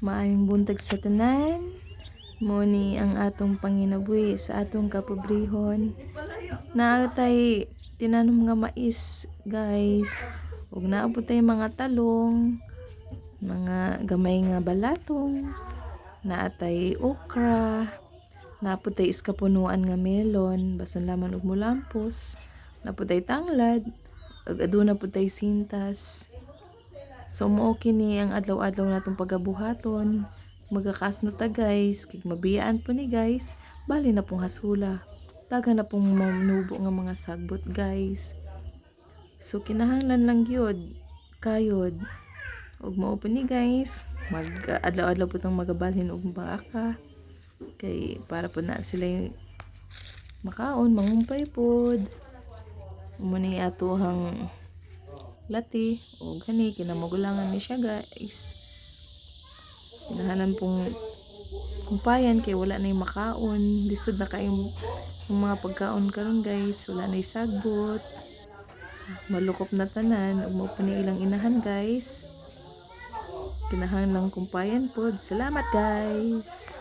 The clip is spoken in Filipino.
Maayong buntag sa tanan. Muni ang atong panginabuhi sa atong kapobrehon. Naatay tinanom nga mais, guys. Ug naabot tay mga talong, mga gamay nga balatong, naatay okra, naapod tay iskapunuan nga melon, basan laman og mulampos, naapod tay tanglad, ug aduna pud tay sintas. So mao kini ang adlaw-adlaw natong pagabuhaton. Magakas na ta guys, kay mabiyaan po ni guys, bali na pong hasula. Taga na pong manubo nga mga sagbot guys. So kinahanglan lang gyud kayod. Ug mao po ni guys, mag adlaw-adlaw po tong magabalhin og baka. Kay para po na sila makaon, mangumpay pod. Muni atohang lati o gani kinamagulangan ni siya guys. Kinahanan pong kumpayan kay wala na yung makaon, lisod na kayong mga pagkaon karon guys, wala na yung sagbot, malukop na tanan ug mo pa ni ilang inahan guys. Kinahanglan kumpayan pod. Salamat guys.